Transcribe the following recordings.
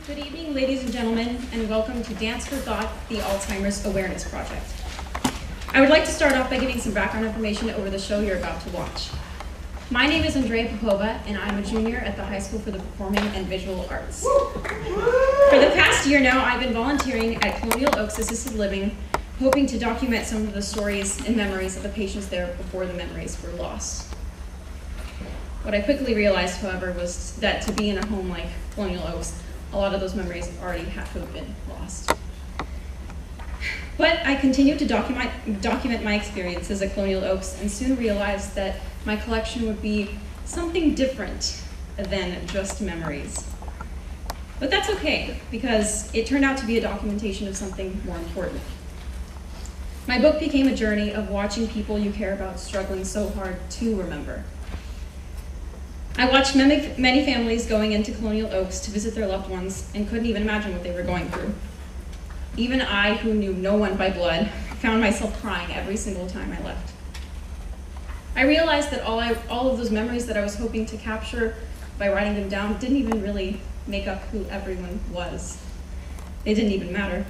Good evening, ladies and gentlemen, and welcome to Dance for Thought, the Alzheimer's Awareness Project. I would like to start off by giving some background information over the show you're about to watch. My name is Andrea Popova, and I'm a junior at the High School for the Performing and Visual Arts. For the past year now, I've been volunteering at Colonial Oaks Assisted Living, hoping to document some of the stories and memories of the patients there before the memories were lost. What I quickly realized, however, was that to be in a home like Colonial Oaks, a lot of those memories already had to have been lost. But I continued to document my experiences at Colonial Oaks and soon realized that my collection would be something different than just memories. But that's okay, because it turned out to be a documentation of something more important. My book became a journey of watching people you care about struggling so hard to remember. I watched many families going into Colonial Oaks to visit their loved ones and couldn't even imagine what they were going through. Even I, who knew no one by blood, found myself crying every single time I left. I realized that all of those memories that I was hoping to capture by writing them down didn't even really make up who everyone was. They didn't even matter.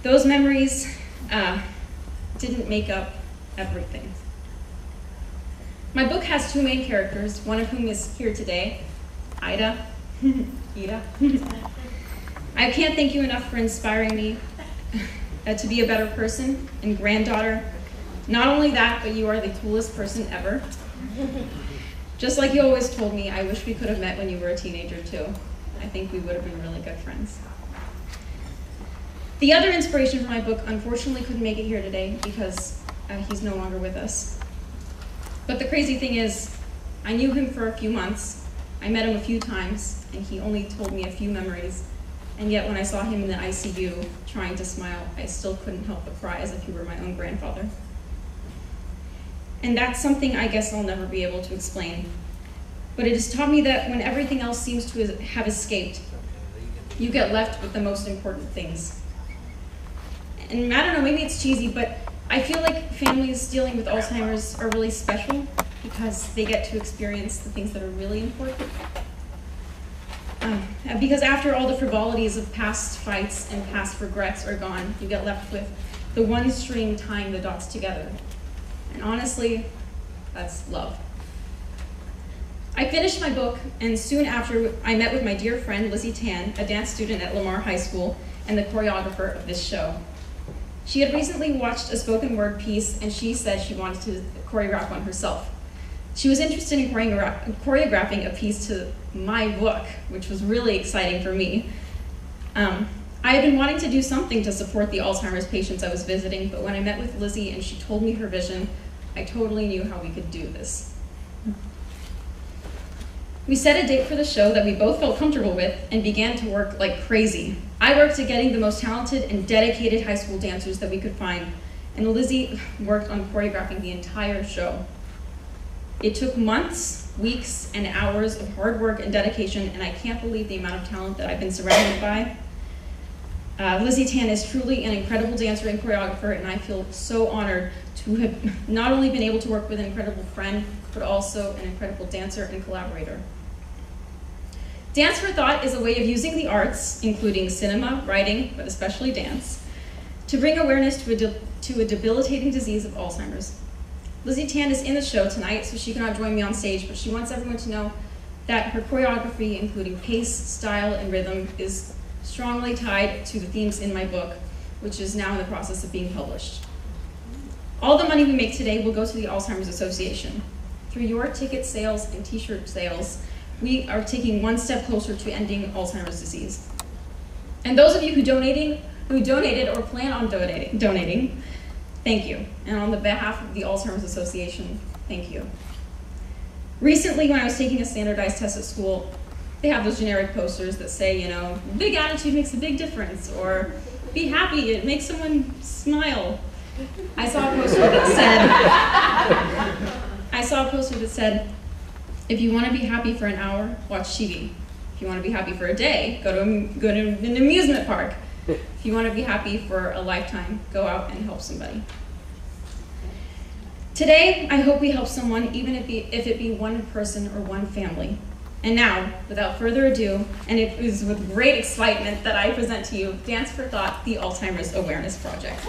Those memories didn't make up everything. My book has two main characters, one of whom is here today, Ida. Ida. I can't thank you enough for inspiring me to be a better person and granddaughter. Not only that, but you are the coolest person ever. Just like you always told me, I wish we could have met when you were a teenager too. I think we would have been really good friends. The other inspiration for my book unfortunately couldn't make it here today because he's no longer with us. But the crazy thing is, I knew him for a few months, I met him a few times, and he only told me a few memories. And yet when I saw him in the ICU trying to smile, I still couldn't help but cry as if he were my own grandfather. And that's something I guess I'll never be able to explain. But it has taught me that when everything else seems to have escaped, you get left with the most important things. And I don't know, maybe it's cheesy, but I feel like families dealing with Alzheimer's are really special because they get to experience the things that are really important. Because after all the frivolities of past fights and past regrets are gone, you get left with the one string tying the dots together. And honestly, that's love. I finished my book, and soon after, I met with my dear friend Lizzie Tan, a dance student at Lamar High School and the choreographer of this show. She had recently watched a spoken word piece, and she said she wanted to choreograph one herself. She was interested in choreographing a piece to my book, which was really exciting for me. I had been wanting to do something to support the Alzheimer's patients I was visiting, but when I met with Lizzie and she told me her vision, I totally knew how we could do this. We set a date for the show that we both felt comfortable with and began to work like crazy. I worked at getting the most talented and dedicated high school dancers that we could find, and Lizzie worked on choreographing the entire show. It took months, weeks, and hours of hard work and dedication, and I can't believe the amount of talent that I've been surrounded by. Lizzie Tan is truly an incredible dancer and choreographer, and I feel so honored to have not only been able to work with an incredible friend, but also an incredible dancer and collaborator. Dance for Thought is a way of using the arts, including cinema, writing, but especially dance, to bring awareness to a debilitating disease of Alzheimer's. Lizzie Tan is in the show tonight, so she cannot join me on stage, but she wants everyone to know that her choreography, including pace, style, and rhythm, is strongly tied to the themes in my book, which is now in the process of being published. All the money we make today will go to the Alzheimer's Association. Through your ticket sales and t-shirt sales, we are taking one step closer to ending Alzheimer's disease. And those of you who donated or plan on donating, thank you. And on the behalf of the Alzheimer's Association, thank you. Recently, when I was taking a standardized test at school, they have those generic posters that say, you know, big attitude makes a big difference, or be happy, it makes someone smile. I saw a poster that said, if you want to be happy for an hour, watch TV. If you want to be happy for a day, go to an amusement park. If you want to be happy for a lifetime, go out and help somebody. Today, I hope we help someone, even if it be one person or one family. And now, without further ado, and it is with great excitement that I present to you Dance for Thought, the Alzheimer's Awareness Project.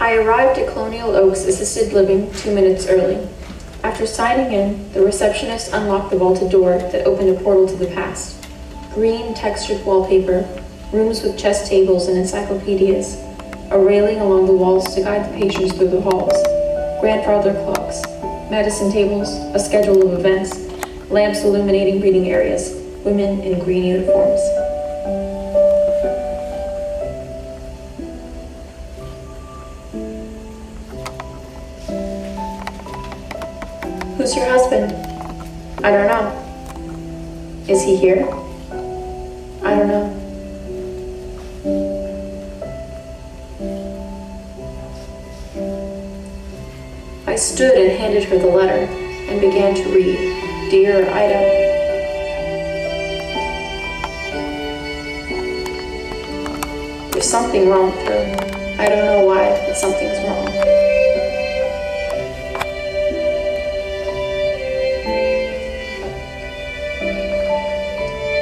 I arrived at Colonial Oaks Assisted Living 2 minutes early. After signing in, the receptionist unlocked the vaulted door that opened a portal to the past. Green, textured wallpaper, rooms with chess tables and encyclopedias, a railing along the walls to guide the patients through the halls, grandfather clocks, medicine tables, a schedule of events, lamps illuminating reading areas, women in green uniforms. Who's your husband? I don't know. Is he here? I don't know. I stood and handed her the letter and began to read, Dear Ida. There's something wrong with her. I don't know why, but something's wrong.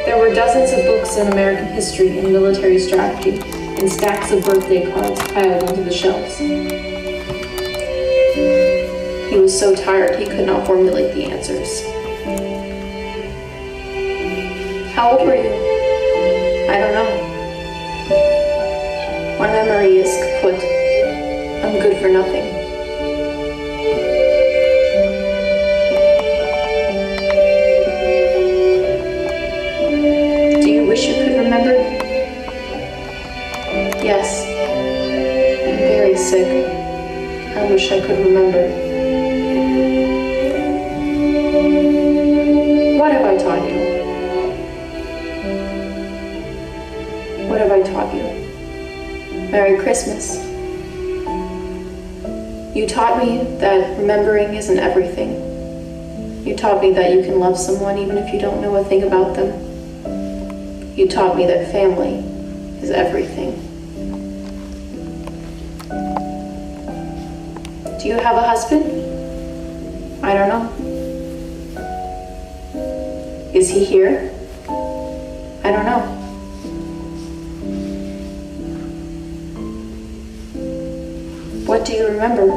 There were dozens of books on American history and military strategy, and stacks of birthday cards piled onto the shelves. He was so tired he could not formulate the answers. How old were you? I don't know. My memory is kaput. I'm good for nothing. You could remember? Yes. I'm very sick. I wish I could remember. What have I taught you? What have I taught you? Merry Christmas. You taught me that remembering isn't everything. You taught me that you can love someone even if you don't know a thing about them. You taught me that family is everything. Do you have a husband? I don't know. Is he here? I don't know. What do you remember?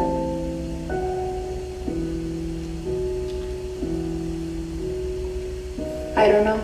I don't know.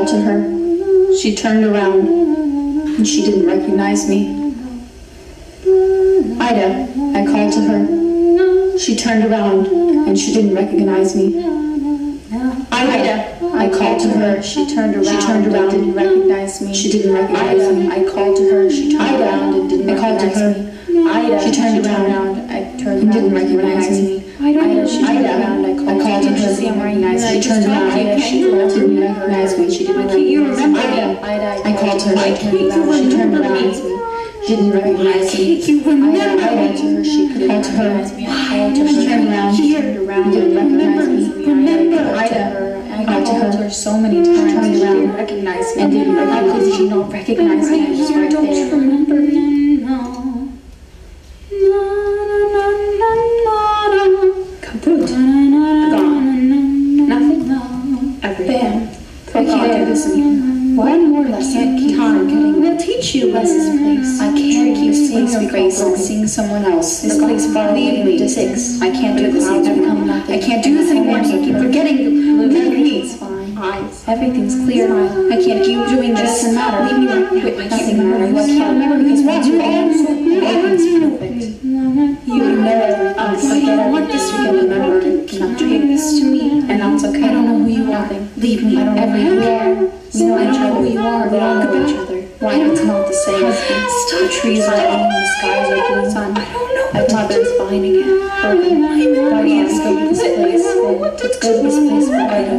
called to her. She turned around, and she didn't recognize me. Ida, I called to her. She turned around, and she didn't recognize me. Ida, I called to her. She turned around, and didn't recognize me. She didn't recognize me. I called to her. She turned around and didn't recognize me. Ida, she turned around, and didn't recognize me. Ida, she turned around, I called to her. She turned around, she didn't recognize me. She didn't recognize me. Ida, I called to her. She turned around, she didn't recognize me. Ida, I called to her. She couldn't recognize me. I called to her. She turned around, didn't recognize me. Ida, I called to her so many times. Turned around, recognized me, and didn't recognize me. How could she not recognize me? I was right there. I don't remember me. Kaput. Gone. Nothing. Everything. I can't do this anymore. One more lesson. Time getting. We'll teach you Les's place. I can't keep seeing your face and seeing someone else. This place far away in the six. I can't do this anymore. I can't do this anymore. I can't keep forgetting you. Leave me. It's fine. Everything's clear. I can't keep doing this. Doesn't matter. Leave me right now. I can't remember. I can't remember because what you all so everything's perfect. You know everything. I want this to get remembered and keep doing this to me. And that's okay. I don't know who you are. Leave me. I don't know who you are. You know, I don't know who you are. We all know each other. Why it's not the same. The trees are green, the skies are blue. Sun. I don't know. My mother's finding it. Broken. Why let's go to this place. Let's go to this place for Ida.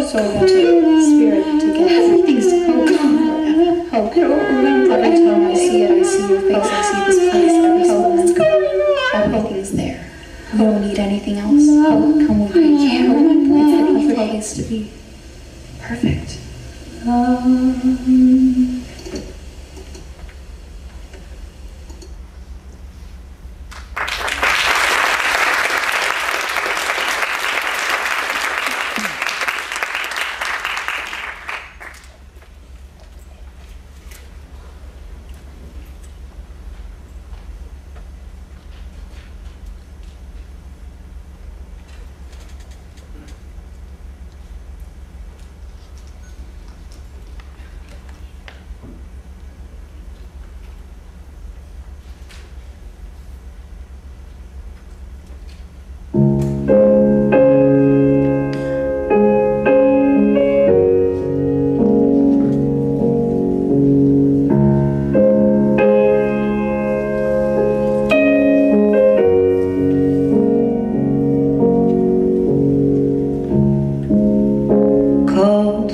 So to spirit together. Everything's hope. Hope. Every time I see it, I see your face. I see this place. Every hope. Everything's there. We don't need anything else. Hope. Come with me. Yeah, it's the perfect place to be. Perfect.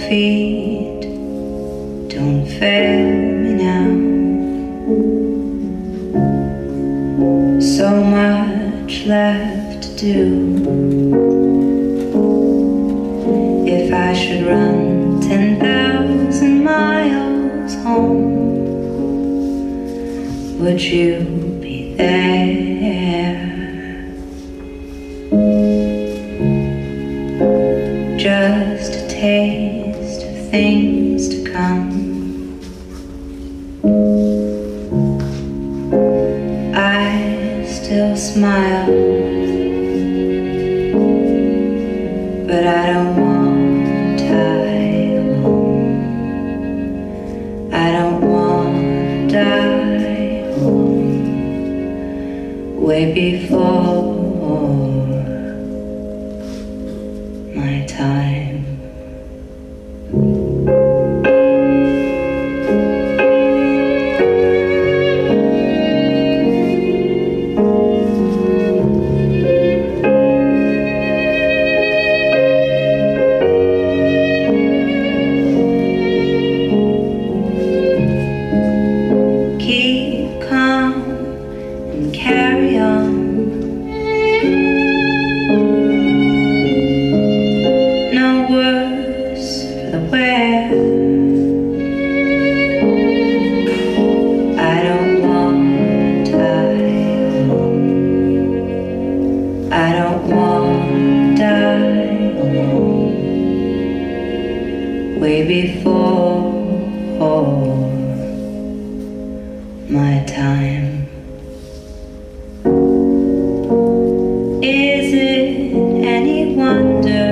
feet don't fail me now. So much left to do. If I should run 10,000 miles home, would you be there? Just a taste of things to come. I still smile, but I don't want to die alone. I don't want to die alone. Way before my time. Keep calm and carry on. No worse for the wear. I don't want to die alone. I don't want to die alone. Way before my time. Is it any wonder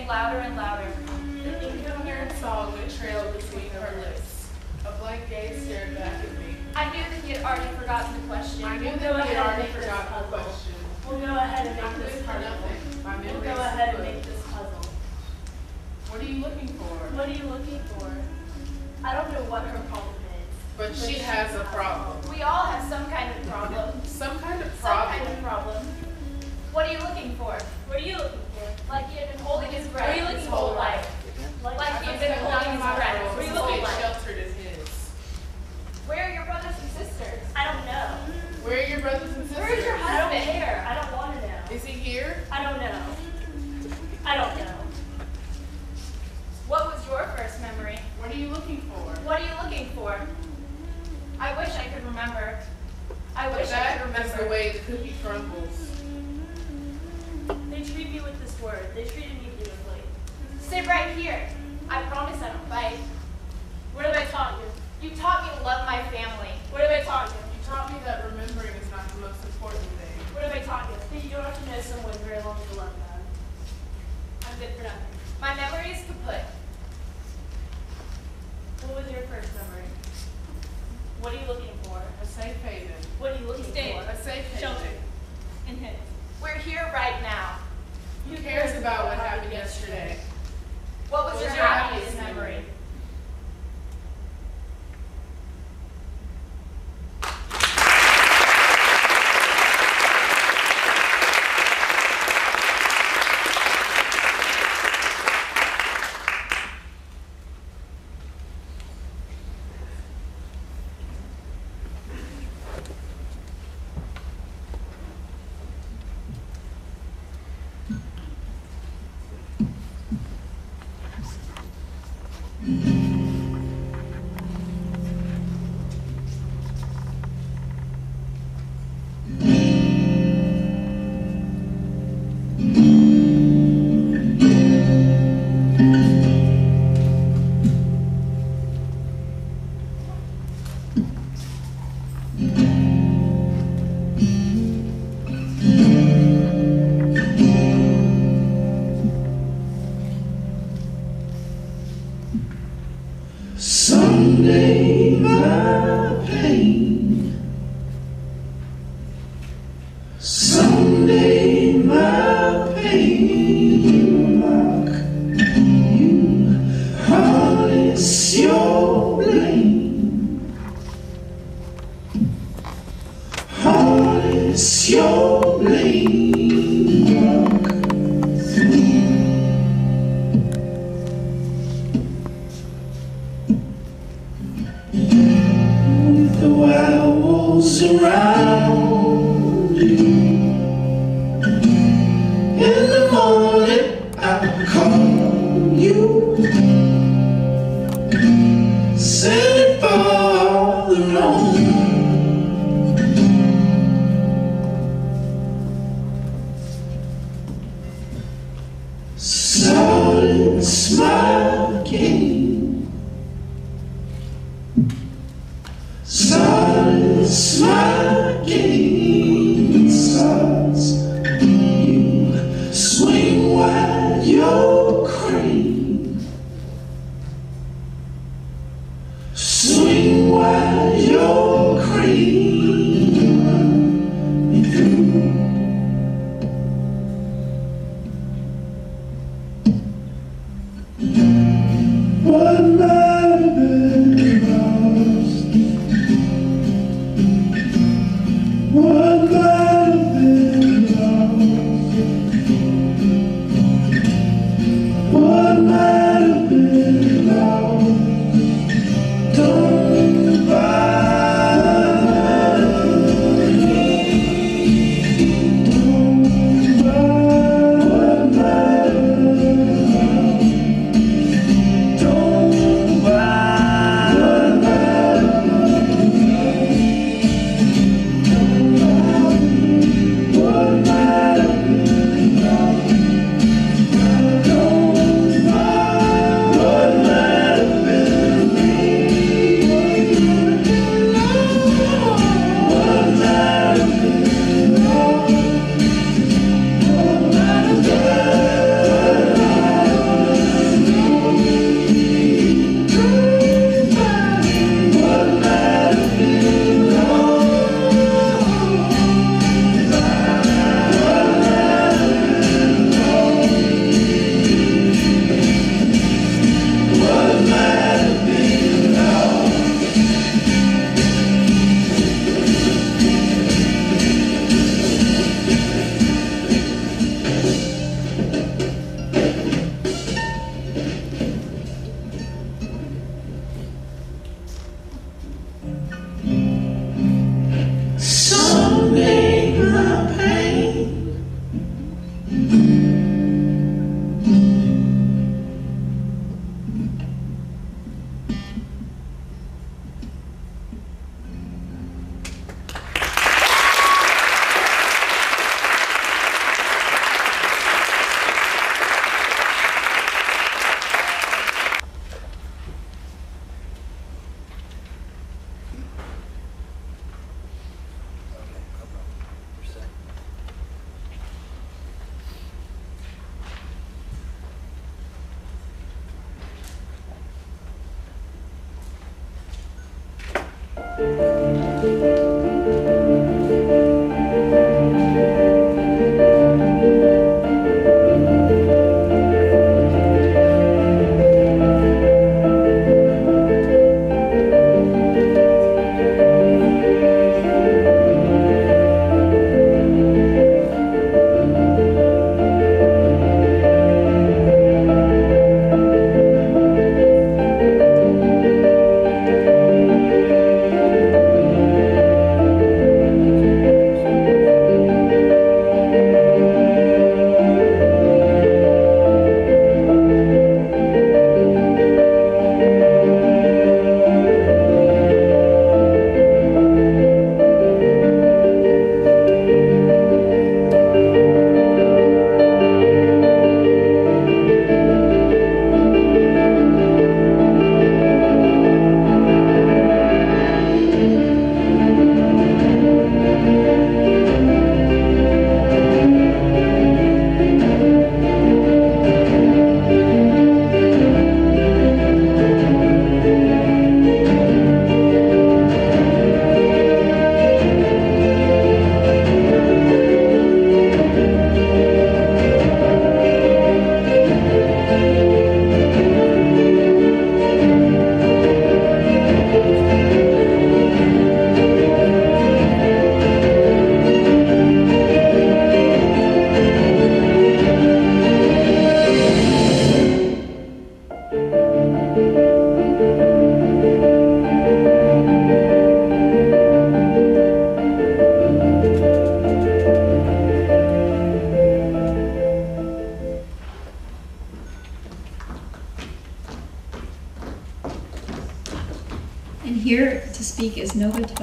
getting louder and louder. The incoherent song that trailed between her lips. A blank gaze stared back at me. I knew that he had already forgotten the question. I knew that he had already forgotten the question. We'll go ahead and I'm make good this for puzzle. nothing. My We'll memory go is ahead and good. make this puzzle. What are you looking for? What are you looking for? I don't know what her problem is. But she has a problem. We all have some kind of problem. Some kind of Some kind problem. of problem. What are you looking for? What are you looking for? Like he had been holding his What are you breath looking his whole for? life. Like I've he had been been holding his breath what his are you whole looking life. sheltered as his. Where are your brothers and sisters? I don't know. Where are your brothers and sisters? Where's your I don't husband? care. I don't want to know. Is he here? I don't know. I don't know. What was your first memory? What are you looking for? What are you looking for? I wish I could remember. I wish I could That is remember. the way the cookie crumbles. They treat me with this word. They treated me beautifully. Sit right here. I promise I don't fight. What have I taught you? You taught me to love my family. What have I taught you? You taught me that remembering is not the most important thing. What have I taught you? That you don't have to know someone very long to love them. I'm good for nothing. My memory is kaput. What was your first memory? What are you looking for? A safe haven. What are you looking Stay. for? A safe haven. Shelter. And his. We're here right now. Who cares about what happened yesterday? What was your happiest memory? Someday my pain, someday my pain will mock you, harness your blame, harness your blame, walk through. The wild wolves around you. In the morning I'll call you, send it for the wrong. Silence my game, silence my game starts. You swing wide your crane, swing wide your crane, run me through. What might have been lost, what might have been lost, what might have been lost, don't bother me, don't bother what might have been lost, don't bother what might have been lost.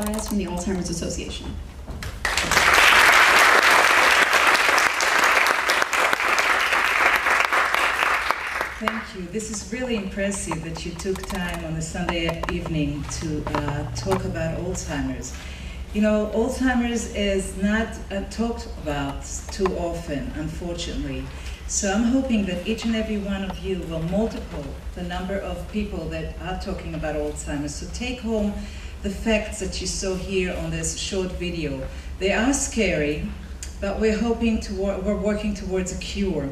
Tobias from the Alzheimer's Association. Thank you. This is really impressive that you took time on a Sunday evening to talk about Alzheimer's. You know, Alzheimer's is not talked about too often, unfortunately. So I'm hoping that each and every one of you will multiple the number of people that are talking about Alzheimer's. So take home the facts that you saw here on this short video. They are scary, but we're working towards a cure.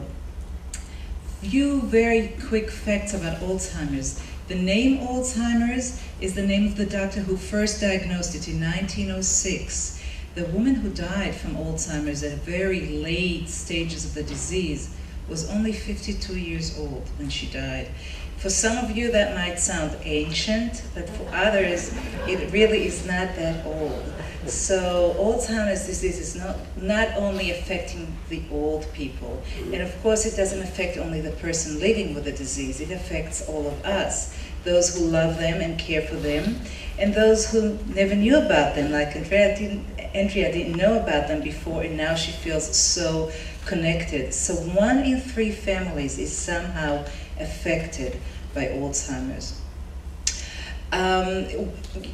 Few very quick facts about Alzheimer's. The name Alzheimer's is the name of the doctor who first diagnosed it in 1906. The woman who died from Alzheimer's at very late stages of the disease was only 52 years old when she died. For some of you that might sound ancient, but for others it really is not that old. So Alzheimer's disease is not only affecting the old people, and of course it doesn't affect only the person living with the disease, it affects all of us, those who love them and care for them, and those who never knew about them, like Andrea didn't know about them before, and now she feels so connected. So 1 in 3 families is somehow affected by Alzheimer's.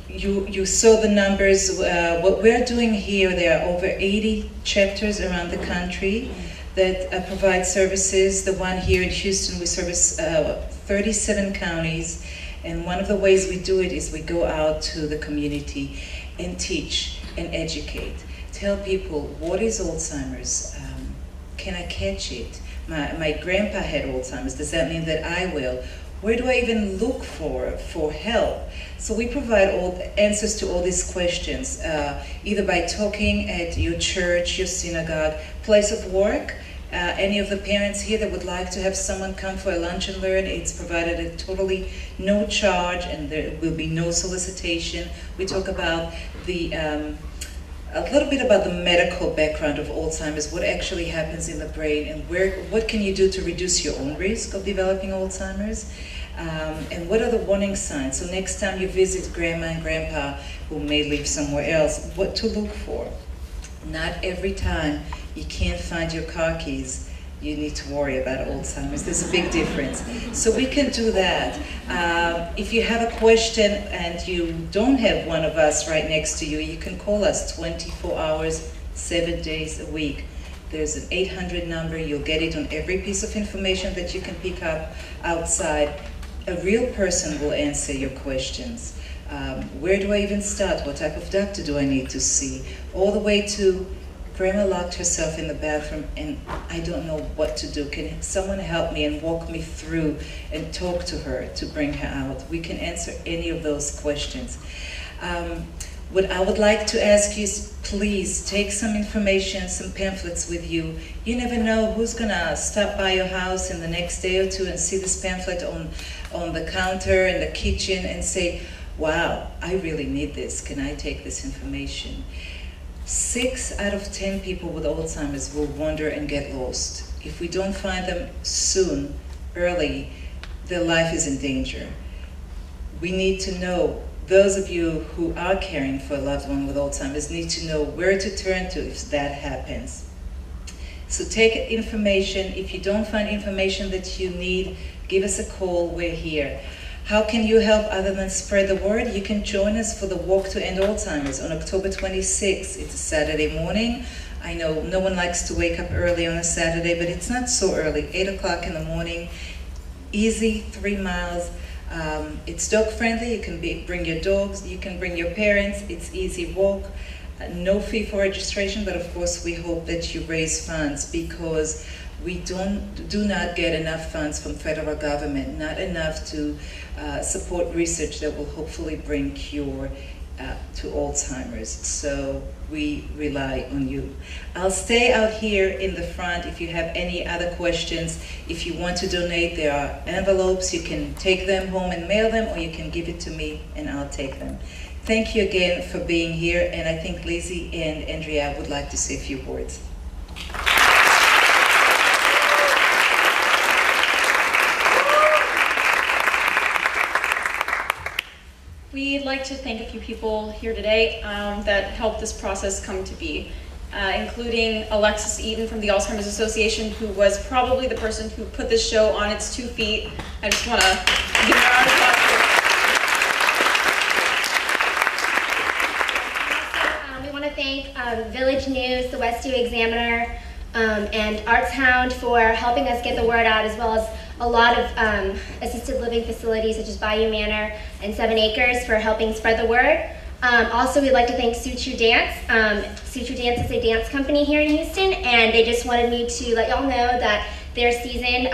You saw the numbers. What we're doing here, there are over 80 chapters around the country that provide services. The one here in Houston, we service 37 counties, and one of the ways we do it is we go out to the community and teach and educate. Tell people, what is Alzheimer's? Can I catch it? My grandpa had Alzheimer's. Does that mean that I will? Where do I even look for help? So we provide all the answers to all these questions, either by talking at your church, your synagogue, place of work. Any of the parents here that would like to have someone come for a lunch and learn, it's provided at totally no charge, and there will be no solicitation. We talk about a little bit about the medical background of Alzheimer's, what actually happens in the brain, and what can you do to reduce your own risk of developing Alzheimer's, and what are the warning signs. So next time you visit grandma and grandpa who may live somewhere else, what to look for. Not every time you can't find your car keys, you need to worry about Alzheimer's. There's a big difference. So we can do that. If you have a question and you don't have one of us right next to you, you can call us 24 hours, 7 days a week. There's an 800 number. You'll get it on every piece of information that you can pick up outside. A real person will answer your questions. Where do I even start? What type of doctor do I need to see? All the way to Grandma locked herself in the bathroom and I don't know what to do. Can someone help me and walk me through and talk to her to bring her out? We can answer any of those questions. What I would like to ask you is please take some information, some pamphlets with you. You never know who's gonna stop by your house in the next day or two and see this pamphlet on the counter in the kitchen and say, wow, I really need this. Can I take this information? 6 out of 10 people with Alzheimer's will wander and get lost. If we don't find them soon, early, their life is in danger. We need to know, those of you who are caring for a loved one with Alzheimer's need to know where to turn to if that happens. So take information. If you don't find information that you need, give us a call, we're here. How can you help other than spread the word? You can join us for the Walk to End Alzheimer's on October 26th. It's a Saturday morning. I know no one likes to wake up early on a Saturday, but it's not so early, 8 o'clock in the morning. Easy, 3 miles. It's dog friendly. You can bring your dogs, you can bring your parents. It's easy walk. No fee for registration, but of course we hope that you raise funds because we do not get enough funds from federal government, not enough to support research that will hopefully bring cure to Alzheimer's. So we rely on you. I'll stay out here in the front if you have any other questions. If you want to donate, there are envelopes. You can take them home and mail them, or you can give it to me and I'll take them. Thank you again for being here, and I think Lizzie and Andrea would like to say a few words. We We'd like to thank a few people here today that helped this process come to be, including Alexis Eaton from the Alzheimer's Association, who was probably the person who put this show on its 2 feet. I just want to give her a round of applause. We want to thank Village News, the West U Examiner, and Artshound for helping us get the word out, as well as a lot of assisted living facilities such as Bayou Manor and 7 Acres for helping spread the word. Also, we'd like to thank Suture Dance. Suture Dance is a dance company here in Houston, and they just wanted me to let y'all know that their season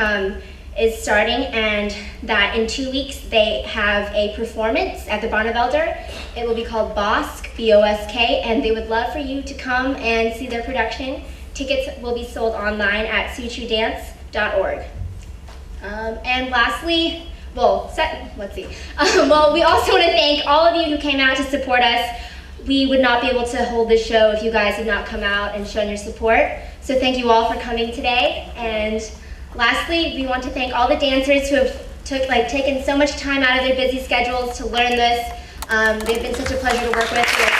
is starting, and that in 2 weeks they have a performance at the Barnevelder. It will be called Bosk, B-O-S-K, and they would love for you to come and see their production. Tickets will be sold online at suturedance.org. And lastly, well, we also want to thank all of you who came out to support us. We would not be able to hold this show if you guys had not come out and shown your support. So thank you all for coming today. And lastly, we want to thank all the dancers who have taken so much time out of their busy schedules to learn this. They've been such a pleasure to work with.